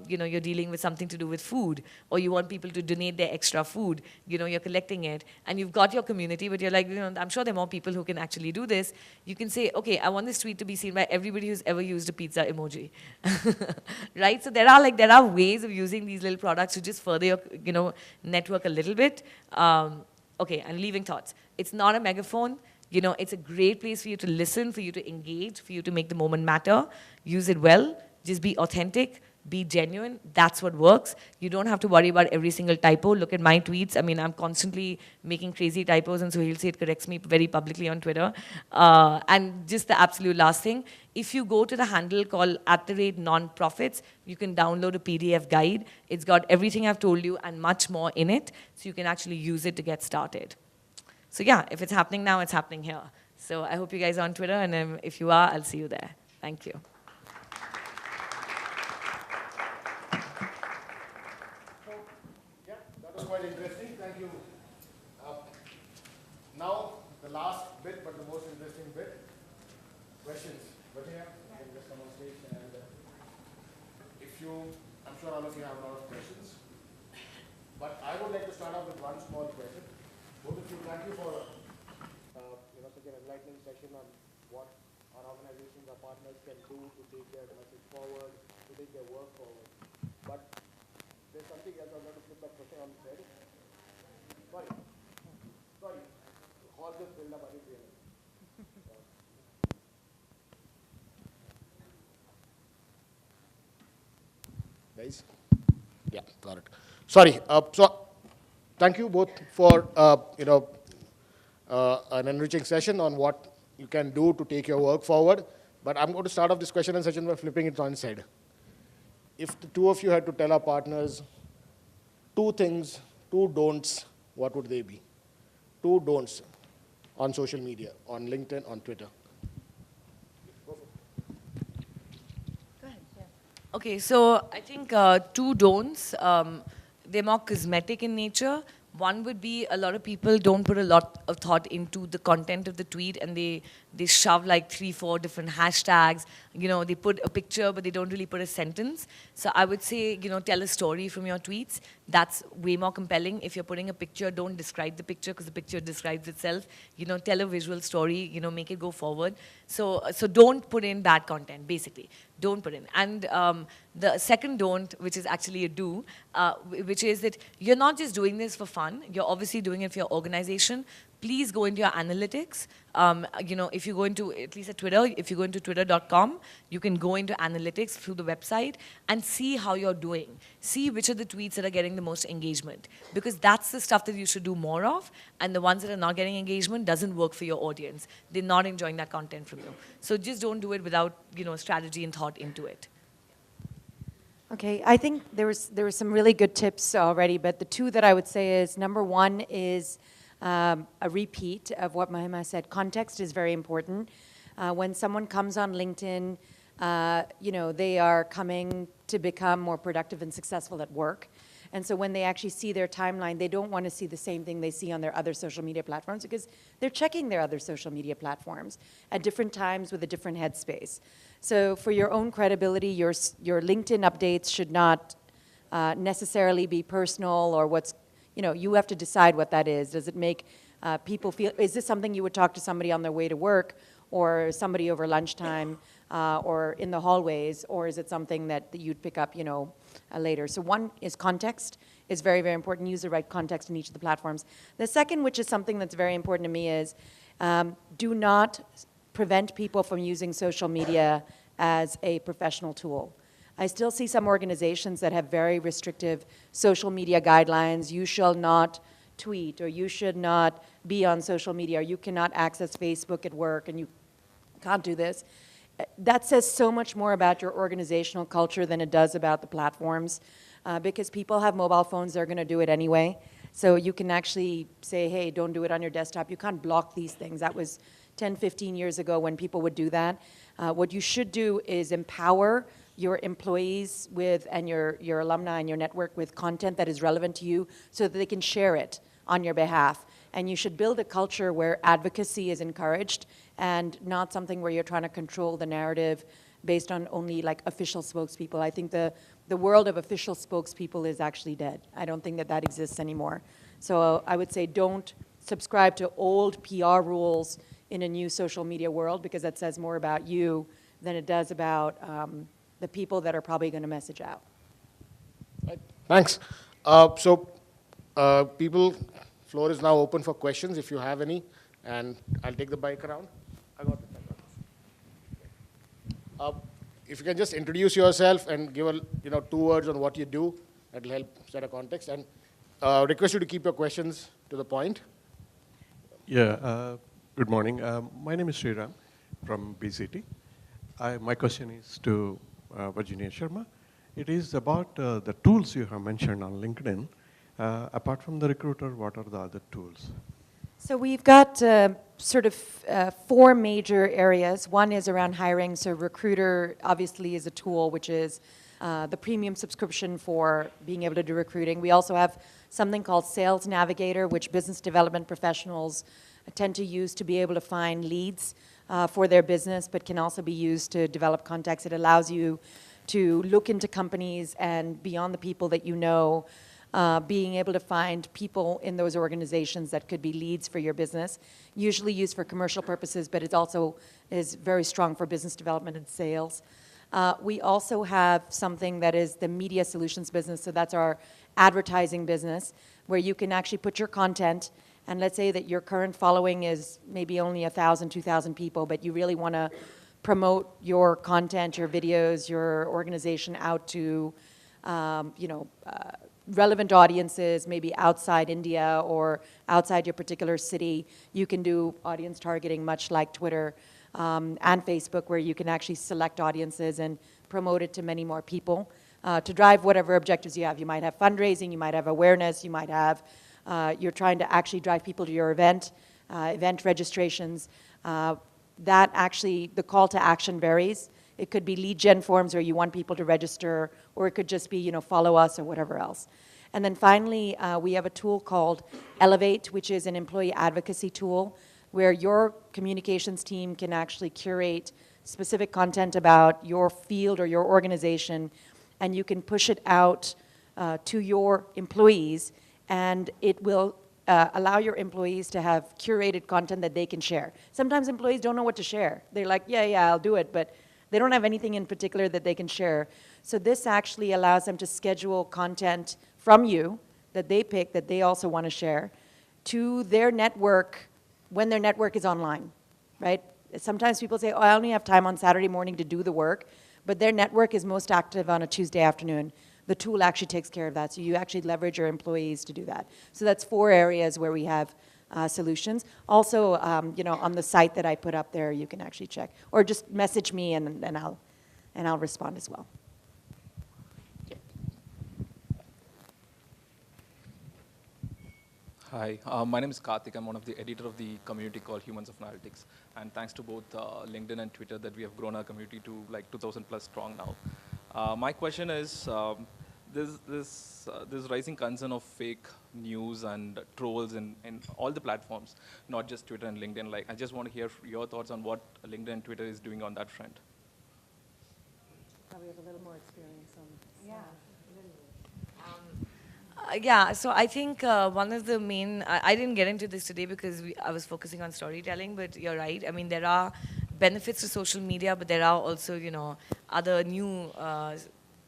you're dealing with something to do with food, or you want people to donate their extra food, you're collecting it, and you've got your community, but you're like, I'm sure there are more people who can actually do this. You can say, okay, I want this tweet to be seen by everybody who's ever used a pizza emoji, right? So there are ways of using these little products to just further your, network a little bit. Okay, and leaving thoughts. It's not a megaphone. It's a great place for you to listen, for you to engage, for you to make the moment matter. Use it well. Just be authentic. Be genuine. That's what works. You don't have to worry about every single typo. Look at my tweets. I mean, I'm constantly making crazy typos, and so he'll say it corrects me very publicly on Twitter. And just the absolute last thing, if you go to the handle called @nonprofits, you can download a PDF guide. It's got everything I've told you and much more in it, so you can actually use it to get started. So yeah, if it's happening now, it's happening here. So I hope you guys are on Twitter, and if you are, I'll see you there. Thank you. Yeah, that was quite interesting. Thank you. Now, the last bit, but the most interesting bit, questions. Virginia, you can just come on stage, and I'm sure all of you have a lot of questions, but I would like to start off with one small question. Both of you, thank you for such an enlightening session on what our organizations, our partners can do to take their message forward, to take their work forward. But there's something else I'm going to flip that question on its head. Sorry. Hold this build up, I didn't realize. Guys? Yeah, got it. Sorry. So, thank you both for an enriching session on what you can do to take your work forward. But I'm going to start off this question and session by flipping it on its head. If the two of you had to tell our partners two things, two don'ts, what would they be? Two don'ts on social media, on LinkedIn, on Twitter. Okay, so I think two don'ts. They're more cosmetic in nature. One would be a lot of people don't put a lot of thought into the content of the tweet, and they shove like 3-4 different hashtags. They put a picture, but they don't really put a sentence. So I would say, tell a story from your tweets. That's way more compelling. If you're putting a picture, don't describe the picture because the picture describes itself. Tell a visual story. Make it go forward. So don't put in bad content, basically. Don't put in. And the second don't, which is actually a do, which is that you're not just doing this for fun. You're obviously doing it for your organization. Please go into your analytics. If you go into, at least at Twitter, if you go into twitter.com, you can go into analytics through the website and see how you're doing. See which are the tweets that are getting the most engagement. Because that's the stuff that you should do more of, and the ones that are not getting engagement doesn't work for your audience. They're not enjoying that content from you. So just don't do it without, strategy and thought into it. Okay, I think there were some really good tips already, but the two that I would say is, number one is a repeat of what Mahima said. Context is very important. When someone comes on LinkedIn, they are coming to become more productive and successful at work. And so when they actually see their timeline, they don't want to see the same thing they see on their other social media platforms because they're checking their other social media platforms at different times with a different headspace. So for your own credibility, your LinkedIn updates should not necessarily be personal or you have to decide what that is. Does it make people feel, is this something you would talk to somebody on their way to work or somebody over lunchtime or in the hallways, or is it something that you'd pick up, later? So one is context is very, very important. Use the right context in each of the platforms. The second, which is something that's very important to me, is do not prevent people from using social media as a professional tool. I still see some organizations that have very restrictive social media guidelines. You shall not tweet, or you should not be on social media, or you cannot access Facebook at work, and you can't do this. That says so much more about your organizational culture than it does about the platforms, because people have mobile phones, they're going to do it anyway. So you can actually say, hey, don't do it on your desktop. You can't block these things. That was 10, 15 years ago when people would do that. What you should do is empower your employees with, and your alumni and your network with content that is relevant to you so that they can share it on your behalf. And you should build a culture where advocacy is encouraged and not something where you're trying to control the narrative based on only like official spokespeople. I think the world of official spokespeople is actually dead. I don't think that exists anymore. So I would say don't subscribe to old PR rules in a new social media world, because that says more about you than it does about the people that are probably going to message out. Right. Thanks. People, floor is now open for questions if you have any, and I'll take the mic around. I got it. If you can just introduce yourself and give 2 words on what you do, that'll help set a context. And request you to keep your questions to the point. Yeah. Good morning. My name is Sriram from BCT. My question is to Virginia Sharma. It is about the tools you have mentioned on LinkedIn. Apart from the recruiter, what are the other tools? So we've got sort of four major areas. One is around hiring. So Recruiter obviously is a tool which is the premium subscription for being able to do recruiting. We also have something called Sales Navigator, which business development professionals tend to use to be able to find leads for their business, but can also be used to develop contacts. It allows you to look into companies and beyond the people that you know, being able to find people in those organizations that could be leads for your business, usually used for commercial purposes, but it also is very strong for business development and sales. We also have something that is the media solutions business, so that's our advertising business, where you can actually put your content, and let's say that your current following is maybe only 1,000, 2,000 people, but you really want to promote your content, your videos, your organization out to, relevant audiences, maybe outside India or outside your particular city. You can do audience targeting, much like Twitter and Facebook, where you can actually select audiences and promote it to many more people to drive whatever objectives you have. You might have fundraising, you might have awareness, you might have, you're trying to actually drive people to your event, event registrations. That actually, the call to action varies. It could be lead gen forms where you want people to register, or it could just be, follow us or whatever else. And then finally, we have a tool called Elevate, which is an employee advocacy tool where your communications team can actually curate specific content about your field or your organization, and you can push it out to your employees, and it will allow your employees to have curated content that they can share. Sometimes employees don't know what to share. They're like, yeah, I'll do it, but they don't have anything in particular that they can share. So this actually allows them to schedule content from you that they pick, that they also want to share, to their network when their network is online, right? Sometimes people say, I only have time on Saturday morning to do the work, but their network is most active on a Tuesday afternoon. The tool actually takes care of that, so you actually leverage your employees to do that. So that's four areas where we have solutions. Also, on the site that I put up there, you can actually check, or just message me and I'll respond as well. Hi, my name is Karthik. I'm one of the editor of the community called Humans of Analytics. And thanks to both LinkedIn and Twitter that we have grown our community to like 2,000 plus strong now. My question is, there's this rising concern of fake news and trolls in all the platforms, not just Twitter and LinkedIn. Like, I just want to hear your thoughts on what LinkedIn and Twitter is doing on that front. Probably have a little more experience on Yeah, so I think one of the main, I didn't get into this today because I was focusing on storytelling, but you're right. I mean, there are benefits to social media, but there are also, other new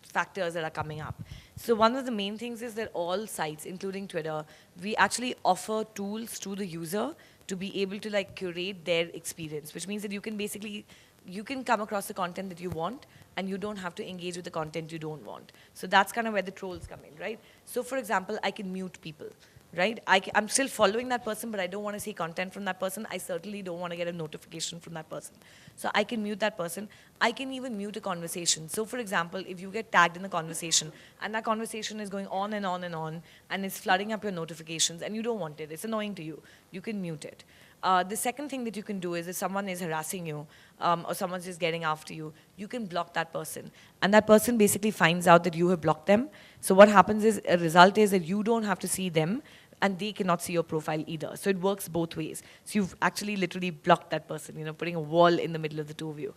factors that are coming up. So one of the main things is that all sites, including Twitter, we actually offer tools to the user to be able to curate their experience, which means that you can come across the content that you want, and you don't have to engage with the content you don't want. So that's kind of where the trolls come in, right? So for example, I can mute people, right? I'm still following that person, but I don't want to see content from that person. I certainly don't want to get a notification from that person. So I can mute that person. I can even mute a conversation. So for example, if you get tagged in a conversation, and that conversation is going on and on and on, and it's flooding up your notifications, and you don't want it, it's annoying to you, you can mute it. The second thing that you can do is if someone is harassing you or someone's just getting after you, you can block that person. And that person basically finds out that you have blocked them. So what happens is, a result is that you don't have to see them and they cannot see your profile either. So it works both ways. So you've actually literally blocked that person, putting a wall in the middle of the two of you.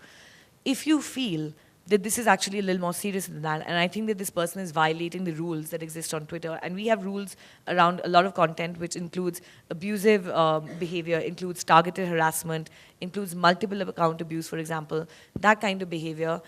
If you feel that this is actually a little more serious than that, and I think that this person is violating the rules that exist on Twitter, and we have rules around a lot of content which includes abusive behavior, includes targeted harassment, includes multiple account abuse, for example, that kind of behavior,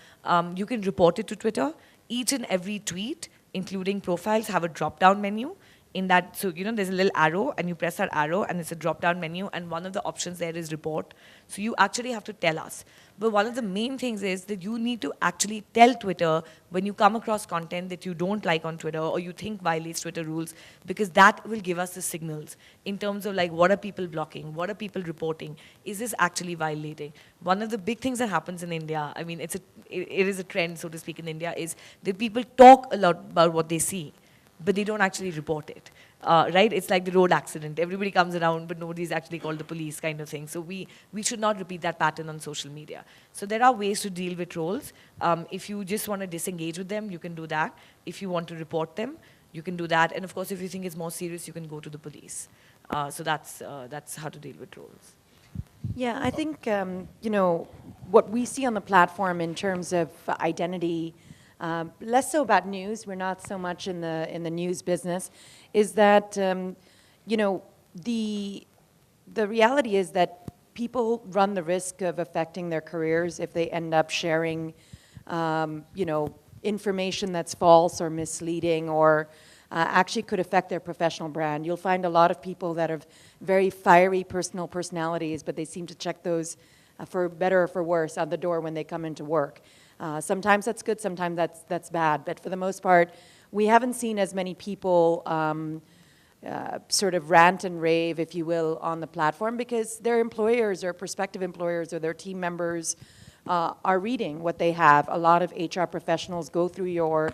you can report it to Twitter. Each and every tweet, including profiles, have a drop-down menu. In that, so there's a little arrow, and you press that arrow, and it's a drop-down menu, and one of the options there is report. So you actually have to tell us. But one of the main things is that you need to actually tell Twitter when you come across content that you don't like on Twitter or you think violates Twitter rules, because that will give us the signals in terms of what are people blocking, what are people reporting, is this actually violating? One of the big things that happens in India, I mean, it is a trend, so to speak, in India, is that people talk a lot about what they see, but they don't actually report it. Right? It's like the road accident. Everybody comes around, but nobody's actually called the police kind of thing. So we should not repeat that pattern on social media. So there are ways to deal with trolls. If you just want to disengage with them, you can do that. If you want to report them, you can do that. And of course, if you think it's more serious, you can go to the police. So that's how to deal with trolls. Yeah, I think, what we see on the platform in terms of identity, less so about news, we're not so much in the news business, is that, the reality is that people run the risk of affecting their careers if they end up sharing, information that's false or misleading or actually could affect their professional brand. You'll find a lot of people that have very fiery personalities, but they seem to check those for better or for worse on the door when they come into work. Sometimes that's good, sometimes that's bad, but for the most part, we haven't seen as many people sort of rant and rave, if you will, on the platform because their employers or prospective employers or their team members are reading what they have. A lot of HR professionals go through your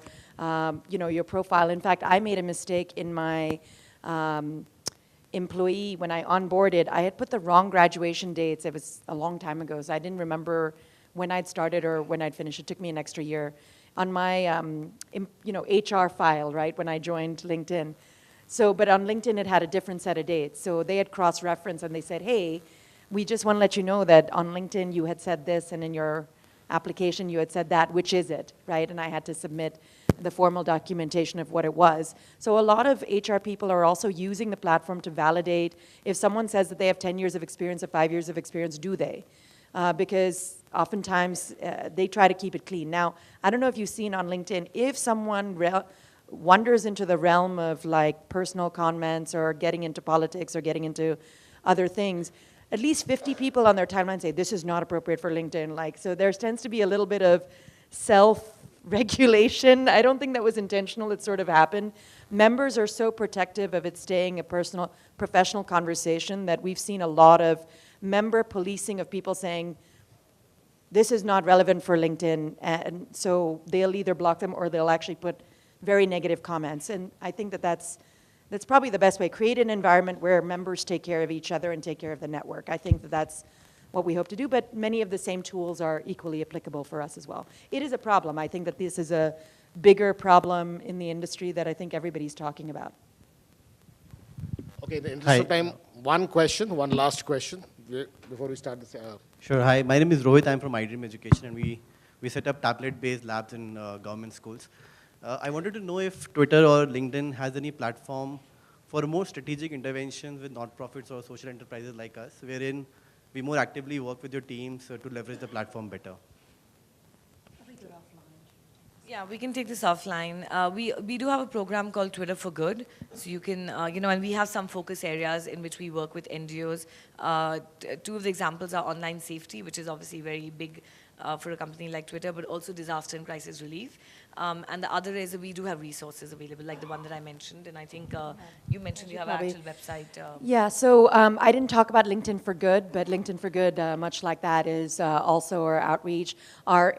profile. In fact, I made a mistake in my employee when I onboarded. I had put the wrong graduation dates. It was a long time ago, so I didn't remember when I'd started or when I'd finished. It took me an extra year. On my, HR file, right, when I joined LinkedIn. So, but on LinkedIn, it had a different set of dates. So they had cross-referenced and they said, hey, we just want to let you know that on LinkedIn you had said this and in your application you had said that, which is it, right? And I had to submit the formal documentation of what it was. So a lot of HR people are also using the platform to validate if someone says that they have 10 years of experience or 5 years of experience, do they? Because oftentimes they try to keep it clean. Now, I don't know if you've seen on LinkedIn, if someone wanders into the realm of like personal comments or getting into politics or getting into other things, at least 50 people on their timeline say, this is not appropriate for LinkedIn. Like, so there tends to be a little bit of self-regulation. I don't think that was intentional, it sort of happened. Members are so protective of it staying a professional conversation that we've seen a lot of member policing of people saying, this is not relevant for LinkedIn, and so they'll either block them or they'll actually put very negative comments. And I think that that's probably the best way. Create an environment where members take care of each other and take care of the network. I think that that's what we hope to do, but many of the same tools are equally applicable for us as well. It is a problem. I think that this is a bigger problem in the industry that I think everybody's talking about. Okay, in the interest of time, one last question before we start this. Sure. Hi, my name is Rohit. I'm from iDream Education, and we set up tablet-based labs in government schools. I wanted to know if Twitter or LinkedIn has any platform for more strategic interventions with not-profits or social enterprises like us, wherein we more actively work with your teams to leverage the platform better. Yeah, we can take this offline. We do have a program called Twitter for Good. So you can, and we have some focus areas in which we work with NGOs. Two of the examples are online safety, which is obviously very big for a company like Twitter, but also disaster and crisis relief. And the other is that we do have resources available, like the one that I mentioned. And I think you mentioned you have an actual website. Yeah, so I didn't talk about LinkedIn for Good, but LinkedIn for Good, much like that, is also our outreach. Our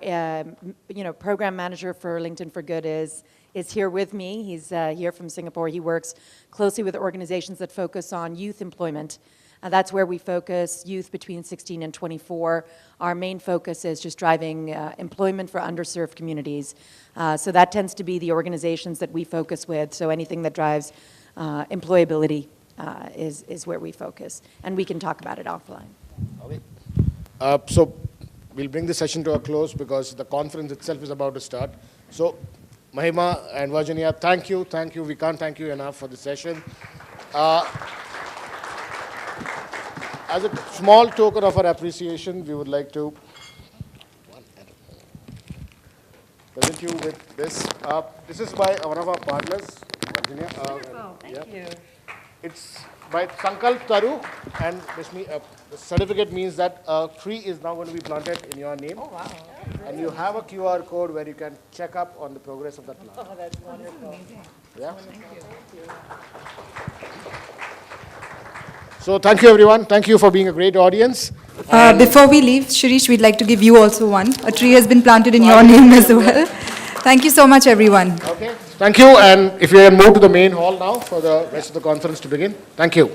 program manager for LinkedIn for Good is here with me. He's here from Singapore. He works closely with organizations that focus on youth employment. That's where we focus, youth between 16 and 24. Our main focus is just driving employment for underserved communities. So that tends to be the organizations that we focus with. So anything that drives employability is where we focus. And we can talk about it offline. Okay. So we'll bring the session to a close because the conference itself is about to start. So Mahima and Virginia, thank you. We can't thank you enough for the session. As a small token of our appreciation, we would like to present you with this. This is by one of our partners, Virginia. Thank you. It's by Sankalp Taru, and the certificate means that a tree is now going to be planted in your name. Oh, wow. And you have a QR code where you can check up on the progress of that plant. Oh, that's wonderful. Yeah? Thank you. So thank you, everyone. Thank you for being a great audience. Before we leave, Shirish, we'd like to give you also one. A tree has been planted in your name as well. Thank you so much, everyone. Okay, thank you. And if you can move to the main hall now for the rest of the conference to begin. Thank you.